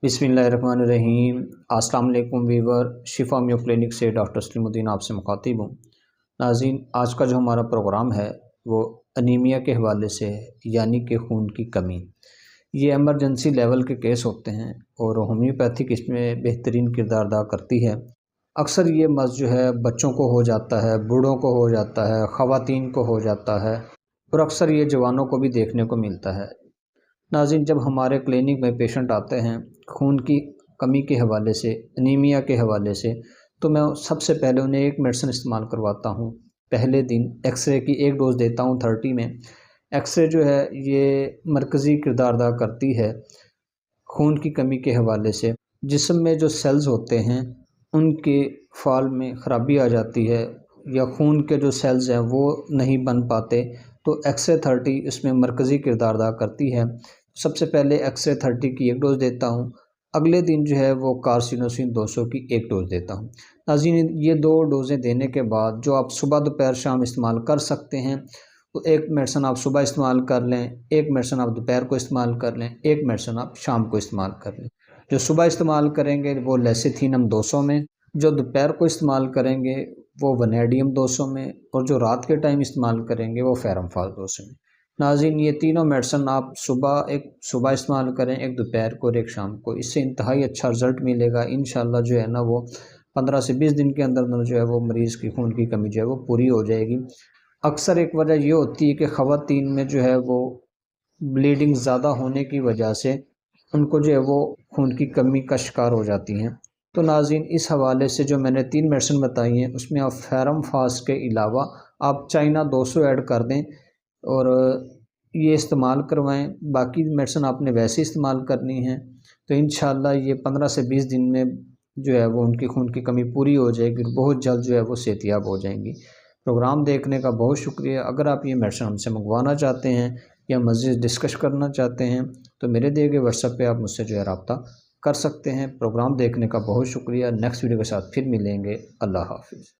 बिस्मिल्लाहिर्रहमानिर्रहीम। अस्सलाम वालेकुम वीवर, शिफा मियो क्लिनिक से डॉक्टर सलीमुद्दीन आपसे मुखातिब हूँ। नाज़रीन, आज का जो हमारा प्रोग्राम है वो अनीमिया के हवाले से है, यानी कि खून की कमी। ये एमरजेंसी लेवल के केस होते हैं और होम्योपैथिक इसमें बेहतरीन किरदार अदा करती है। अक्सर ये मर्ज़ जो है बच्चों को हो जाता है, बूढ़ों को हो जाता है, ख़वातीन को हो जाता है और अक्सर ये जवानों को भी देखने को मिलता है। नाज़रीन, जब हमारे क्लिनिक में पेशेंट आते हैं खून की कमी के हवाले से, अनीमिया के हवाले से, तो मैं सबसे पहले उन्हें एक मेडिसिन इस्तेमाल करवाता हूँ। पहले दिन एक्सरे की एक डोज़ देता हूँ 30 में। एक्सरे जो है ये मरकज़ी किरदार अदा करती है खून की कमी के हवाले से। जिस्म में जो सेल्स होते हैं उनके फ़ाल में ख़राबी आ जाती है या खून के जो सेल्स हैं वो नहीं बन पाते, तो एक्सरे 30 इसमें मरकज़ी किरदार अदा करती है। सबसे पहले एक्सरे 30 की एक डोज़ देता हूँ। अगले दिन जो है वो कार्सिनोसिन 200 की एक डोज़ देता हूँ। नाज़रीन, ये 2 डोज़ें देने के बाद जो आप सुबह दोपहर शाम इस्तेमाल कर सकते हैं, तो एक मेडिसिन आप सुबह इस्तेमाल कर लें, एक मेडिसिन आप दोपहर को इस्तेमाल कर लें, एक मेडिसिन आप शाम को इस्तेमाल कर लें। जो सुबह इस्तेमाल करेंगे वो लेसिथिनम 200 में, जो दोपहर को इस्तेमाल करेंगे वो वनेडियम 200 में, और जो रात के टाइम इस्तेमाल करेंगे वो फेरमफास 200 में। नाज़रीन, ये तीनों मेडिसिन आप एक सुबह इस्तेमाल करें, एक दोपहर को और एक शाम को। इससे इंतहाई अच्छा रिज़ल्ट मिलेगा। इंशाअल्लाह जो है ना वो 15 से 20 दिन के अंदर जो है वो मरीज़ की खून की कमी जो है वो पूरी हो जाएगी। अक्सर एक वजह ये होती है कि ख़वातीन में जो है वो ब्लीडिंग ज़्यादा होने की वजह से उनको जो है वो खून की कमी का शिकार हो जाती हैं। तो नाज़रीन, इस हवाले से जो मैंने 3 मेडिसिन बताई हैं उसमें आप फेरमफास के अलावा आप चाइना 200 ऐड कर दें और ये इस्तेमाल करवाएं। बाकी मेडिसिन आपने वैसे इस्तेमाल करनी है, तो इंशाअल्लाह ये 15 से 20 दिन में जो है वो उनकी खून की कमी पूरी हो जाएगी और बहुत जल्द जो है वो सेहतियाब हो जाएंगी। प्रोग्राम देखने का बहुत शुक्रिया। अगर आप ये मेडिसिन हमसे मंगवाना चाहते हैं या मज़ीद डिस्कस करना चाहते हैं तो मेरे दिए गए व्हाट्सएप पे आप मुझसे जो है रब्ता कर सकते हैं। प्रोग्राम देखने का बहुत शुक्रिया। नेक्स्ट वीडियो के साथ फिर मिलेंगे। अल्लाह हाफ़िज़।